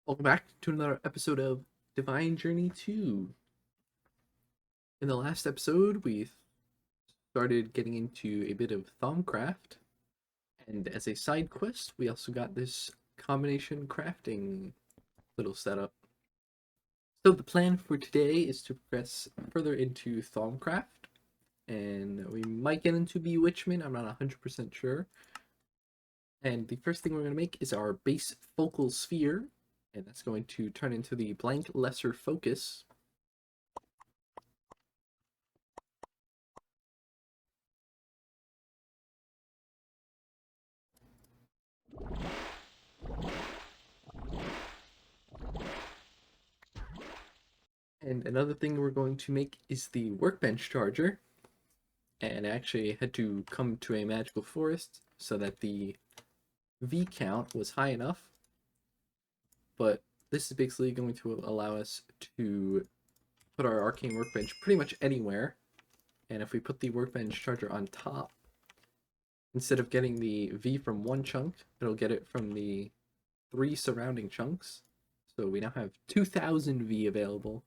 Welcome back to another episode of Divine Journey 2. In the last episode, we started getting into a bit of Thaumcraft, and as a side quest, we also got this combination crafting little setup. So the plan for today is to progress further into Thaumcraft, and we might get into Bewitchment, I'm not 100% sure. And the first thing we're going to make is our base focal sphere, and that's going to turn into the blank lesser focus. And another thing we're going to make is the Workbench Charger. And I actually had to come to a magical forest so that the V count was high enough. But this is basically going to allow us to put our arcane workbench pretty much anywhere. And if we put the Workbench Charger on top, instead of getting the V from one chunk, it'll get it from the 3 surrounding chunks. So we now have 2000 V available.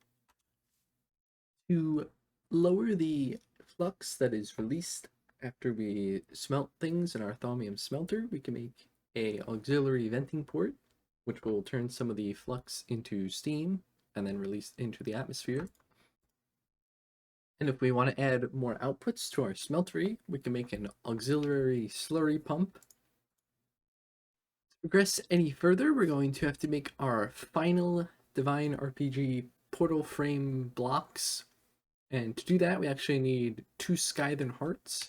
To lower the flux that is released after we smelt things in our thaumium smelter, we can make a auxiliary venting port, which will turn some of the flux into steam and then release into the atmosphere. And if we want to add more outputs to our smeltery, we can make an auxiliary slurry pump. To progress any further, we're going to have to make our final Divine RPG portal frame blocks. And to do that, we actually need 2 Scythen hearts.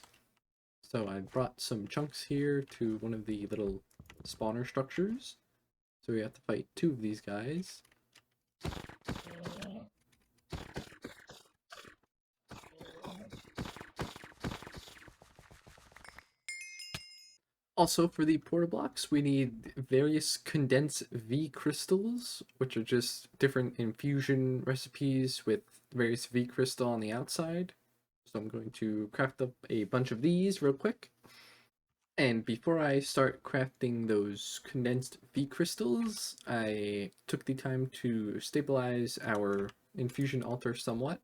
So I brought some chunks here to one of the little spawner structures. So we have to fight 2 of these guys. Also, for the portal blocks, we need various condensed V crystals, which are just different infusion recipes with various V crystal on the outside. So I'm going to craft up a bunch of these real quick. And before I start crafting those condensed V crystals, I took the time to stabilize our infusion altar somewhat.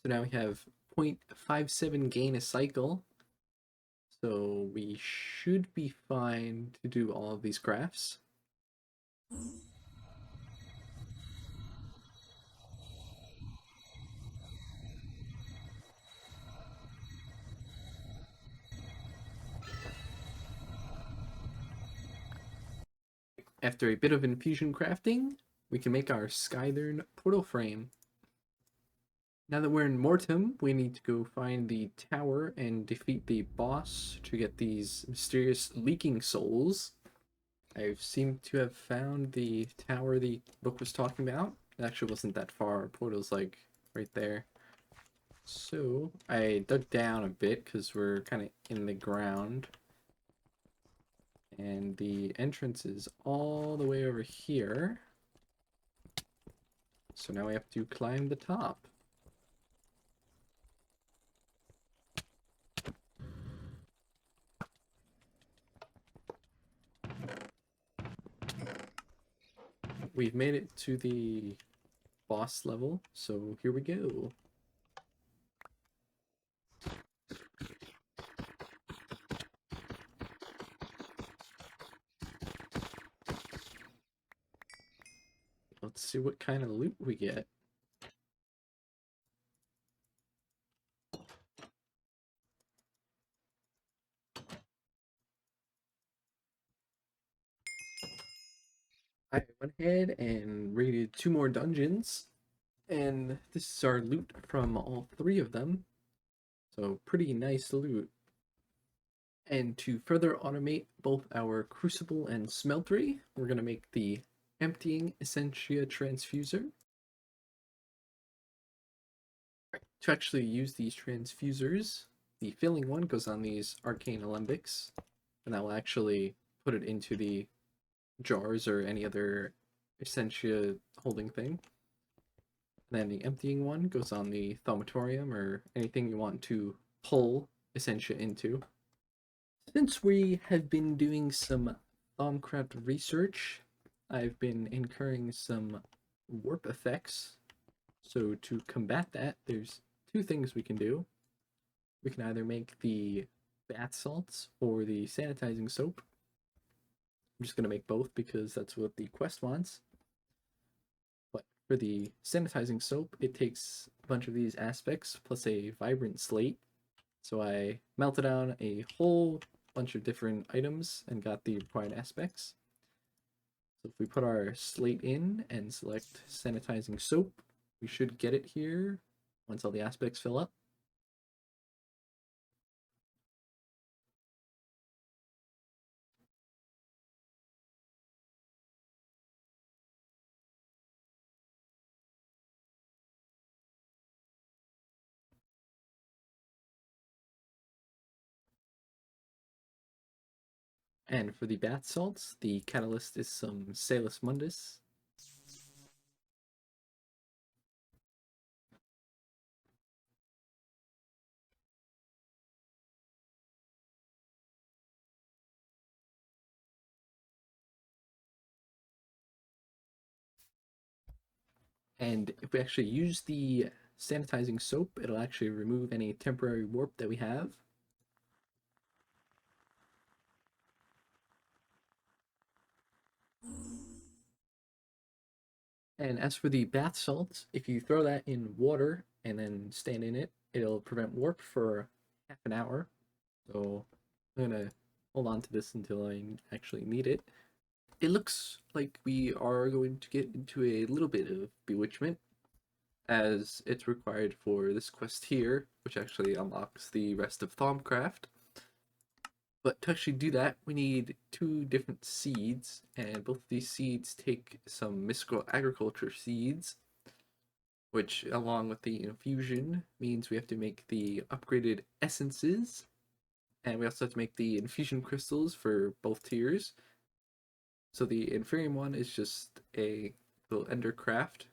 So now we have 0.57 gain a cycle. So we should be fine to do all of these crafts. After a bit of infusion crafting, we can make our Scythen portal frame. Now that we're in Mortem, we need to go find the tower and defeat the boss to get these mysterious leaking souls. I seem to have found the tower the book was talking about. It actually wasn't that far. Our portal's like right there. So I dug down a bit because we're kind of in the ground. And the entrance is all the way over here. So now we have to climb the top. We've made it to the boss level, so here we go. Let's see what kind of loot we get. I went ahead and raided 2 more dungeons, and this is our loot from all 3 of them. So pretty nice loot. And to further automate both our crucible and smeltery, we're going to make the emptying essentia transfuser. To actually use these transfusers, the filling one goes on these arcane alembics, and that will actually put it into the jars or any other essentia holding thing. And then the emptying one goes on the thaumatorium or anything you want to pull essentia into. Since we have been doing some Thaumcraft research, I've been incurring some warp effects. So to combat that, there's two things we can do. We can either make the bath salts or the sanitizing soap. I'm just going to make both because that's what the quest wants. But for the sanitizing soap, it takes a bunch of these aspects plus a vibrant slate. So I melted down a whole bunch of different items and got the required aspects. So if we put our slate in and select sanitizing soap, we should get it here once all the aspects fill up. And for the bath salts, the catalyst is some Salus Mundus. And if we actually use the sanitizing soap, it'll actually remove any temporary warp that we have. And as for the bath salts, if you throw that in water and then stand in it, it'll prevent warp for half an hour. So I'm gonna hold on to this until I actually need it. It looks like we are going to get into a little bit of bewitchment, as it's required for this quest here, which actually unlocks the rest of Thaumcraft. But to actually do that, we need two different seeds, and both of these seeds take some mystical agriculture seeds, which, along with the infusion, means we have to make the upgraded essences, and we also have to make the infusion crystals for both tiers. So the inferium one is just a little ender craft.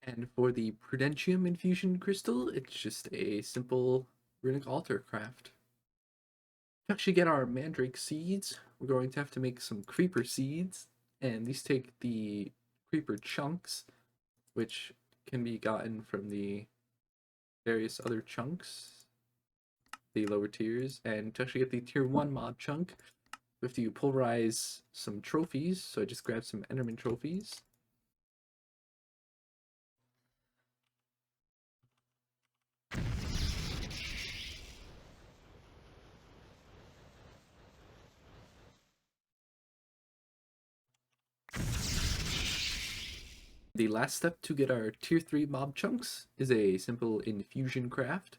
And for the Prudentium infusion crystal, it's just a simple runic altar craft. To actually get our mandrake seeds, we're going to have to make some creeper seeds, and these take the creeper chunks, which can be gotten from the various other chunks, the lower tiers. And to actually get the tier 1 mob chunk, we have to pulverize some trophies, so I just grabbed some Enderman trophies. The last step to get our tier 3 mob chunks is a simple infusion craft.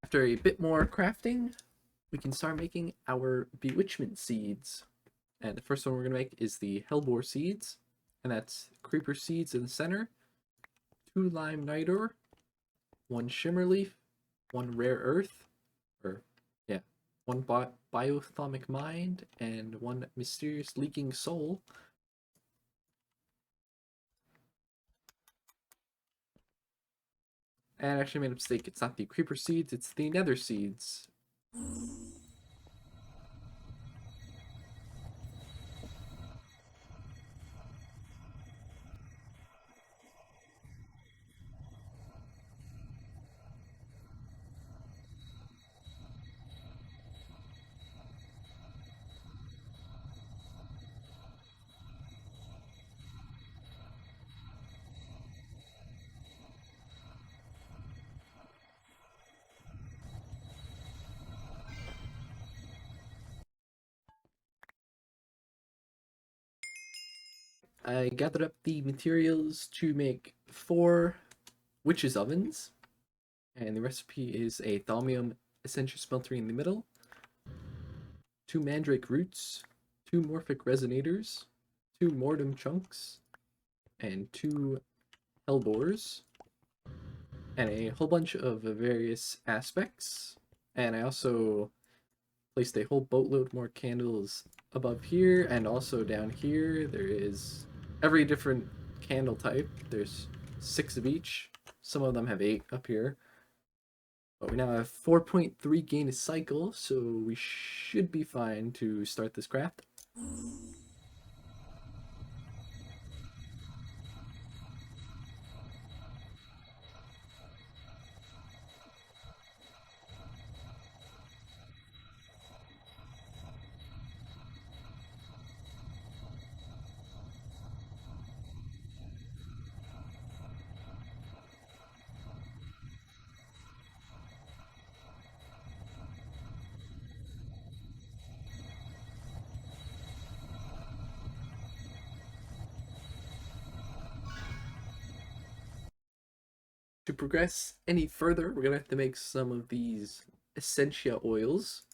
After a bit more crafting, we can start making our bewitchment seeds. And the first one we're going to make is the hellbore seeds, and that's creeper seeds in the center, 2 lime night ore, 1 shimmer leaf, 1 rare earth, or yeah, 1 biothomic mind, and 1 mysterious leaking soul. And I actually made a mistake. It's not the creeper seeds, it's the nether seeds. I gathered up the materials to make 4 witches' ovens, and the recipe is a thaumium essential smeltery in the middle, 2 mandrake roots, 2 morphic resonators, 2 mortem chunks, and 2 hellbores, and a whole bunch of various aspects. And I also placed a whole boatload more candles above here, and also down here there is every different candle type. There's 6 of each. Some of them have 8 up here. But we now have 4.3 gain a cycle, so we should be fine to start this craft. To progress any further, we're gonna have to make some of these essentia oils,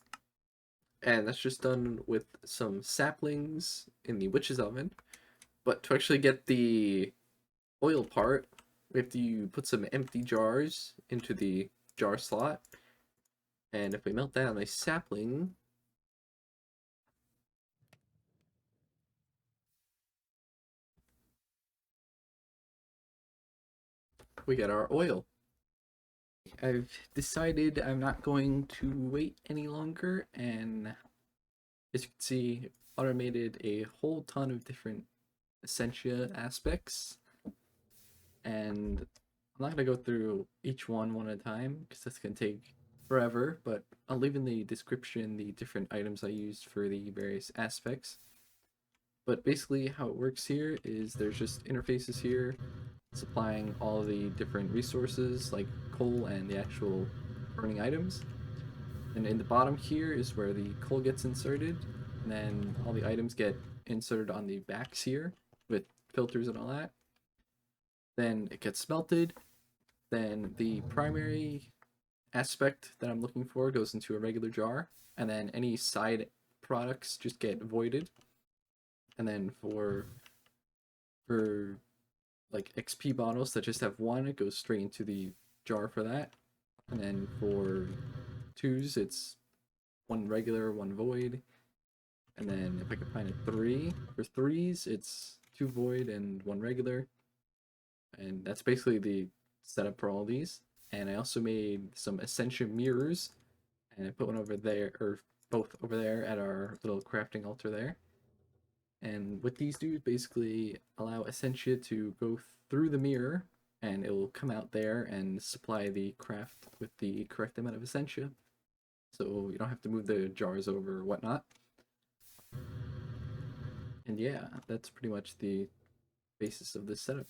and that's just done with some saplings in the witch's oven. But to actually get the oil part, we have to put some empty jars into the jar slot, and if we melt down a sapling, we get our oil. I've decided I'm not going to wait any longer, and as you can see, automated a whole ton of different essentia aspects, and I'm not going to go through each one at a time because that's going to take forever, but I'll leave in the description the different items I used for the various aspects. But basically how it works here is there's just interfaces here supplying all the different resources like coal and the actual burning items. And in the bottom here is where the coal gets inserted, and then all the items get inserted on the backs here with filters and all that. Then it gets smelted. Then the primary aspect that I'm looking for goes into a regular jar, and then any side products just get voided. And then for like XP bottles that just have 1, it goes straight into the jar for that. And then for 2s, it's 1 regular, 1 void. And then if I can find a 3, for 3s, it's 2 void and 1 regular. And that's basically the setup for all these. And I also made some Essentia mirrors, and I put one over there, or both over there at our little crafting altar there. And what these do is basically allow Essentia to go through the mirror, and it will come out there and supply the craft with the correct amount of Essentia. So you don't have to move the jars over or whatnot. And yeah, that's pretty much the basis of this setup.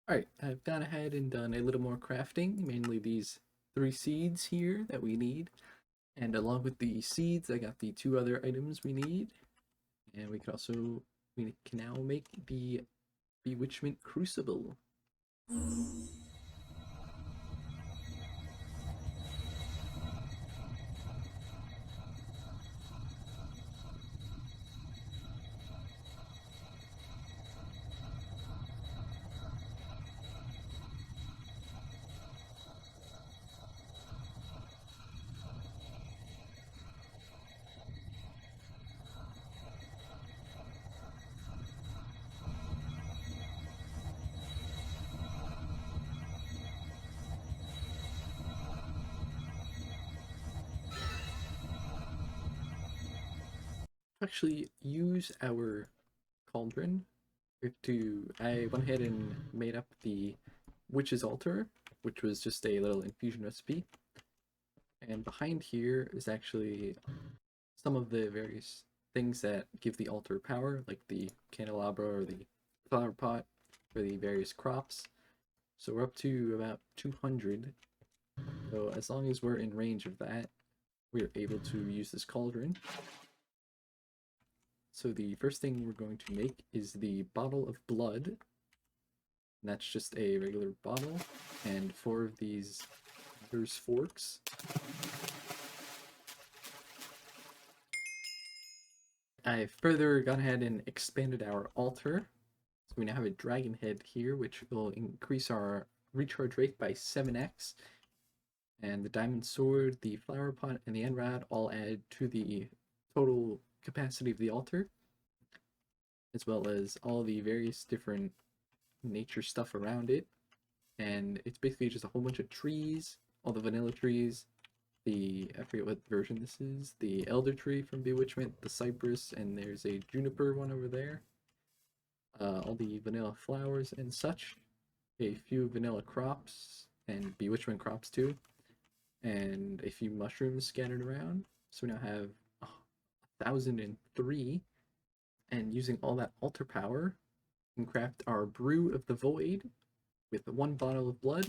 Alright, I've gone ahead and done a little more crafting, mainly these 3 seeds here that we need. And along with the seeds, I got the 2 other items we need. And we can now make the Bewitchment Crucible. Actually use our cauldron I went ahead and made up the witch's altar, which was just a little infusion recipe, and behind here is actually some of the various things that give the altar power, like the candelabra or the flower pot for the various crops. So we're up to about 200, so as long as we're in range of that, we're able to use this cauldron. So the first thing we're going to make is the bottle of blood. And that's just a regular bottle, and 4 of these there's forks. I further gone ahead and expanded our altar. So we now have a dragon head here, which will increase our recharge rate by 7x. And the diamond sword, the flower pot, and the end rod all add to the total capacity of the altar, as well as all the various different nature stuff around it. And it's basically just a whole bunch of trees, all the vanilla trees, I forget what version this is, the elder tree from Bewitchment, the cypress, and there's a juniper one over there. All the vanilla flowers and such, a few vanilla crops, and Bewitchment crops too, and a few mushrooms scattered around. So we now have 1,003, and using all that altar power, we can craft our Brew of the Void with 1 bottle of blood,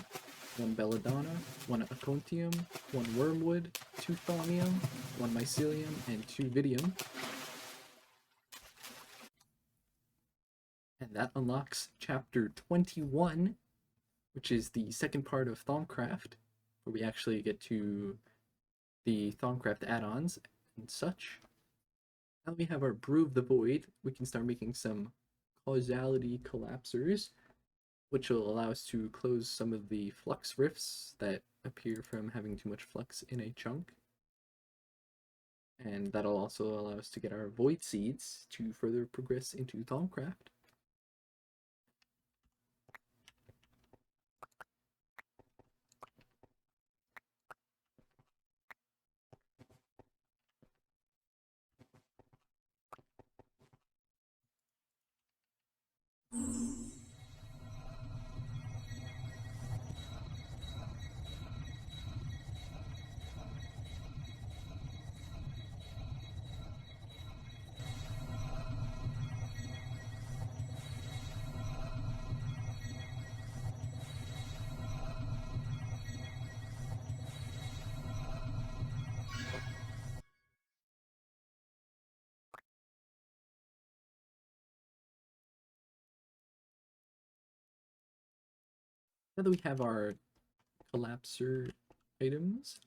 1 belladonna, 1 acontium, 1 wormwood, 2 thaumium, 1 mycelium, and 2 vidium. And that unlocks chapter 21, which is the second part of Thaumcraft, where we actually get to the Thaumcraft add-ons and such. Now that we have our Brew of the Void, we can start making some Causality Collapsers, which will allow us to close some of the flux rifts that appear from having too much flux in a chunk. And that'll also allow us to get our void seeds to further progress into Thaumcraft. Now that we have our collapser items,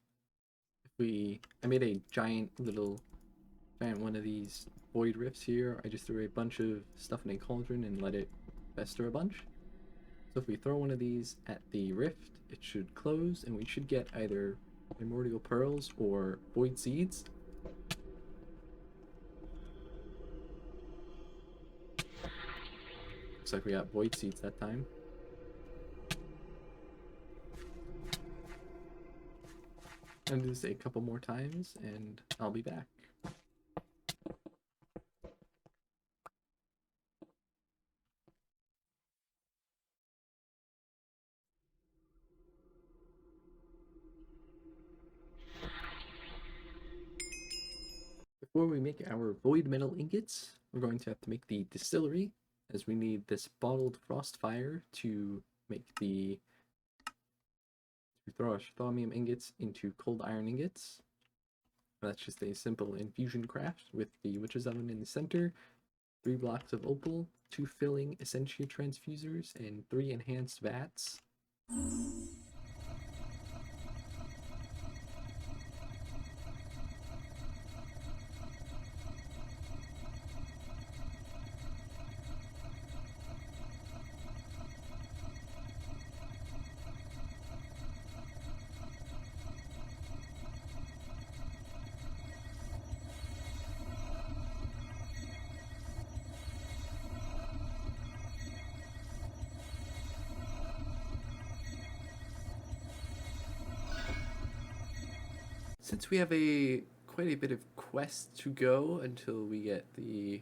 I made a giant one of these void rifts here. I just threw a bunch of stuff in a cauldron and let it fester a bunch. So if we throw one of these at the rift, it should close, and we should get either primordial pearls or void seeds. Looks like we got void seeds that time. I'm gonna do this a couple more times, and I'll be back. Before we make our void metal ingots, we're going to have to make the distillery, as we need this bottled frost fire to throw our thaumium ingots into cold iron ingots. That's just a simple infusion craft with the witch's oven in the center, 3 blocks of opal, 2 filling essentia transfusers, and 3 enhanced vats. Since we have quite a bit of quest to go until we get the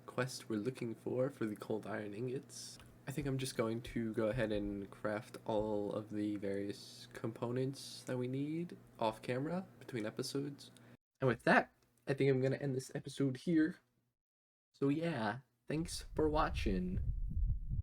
quest we're looking for the cold iron ingots, I think I'm just going to go ahead and craft all of the various components that we need off camera between episodes. And with that, I think I'm going to end this episode here. So yeah, thanks for watching.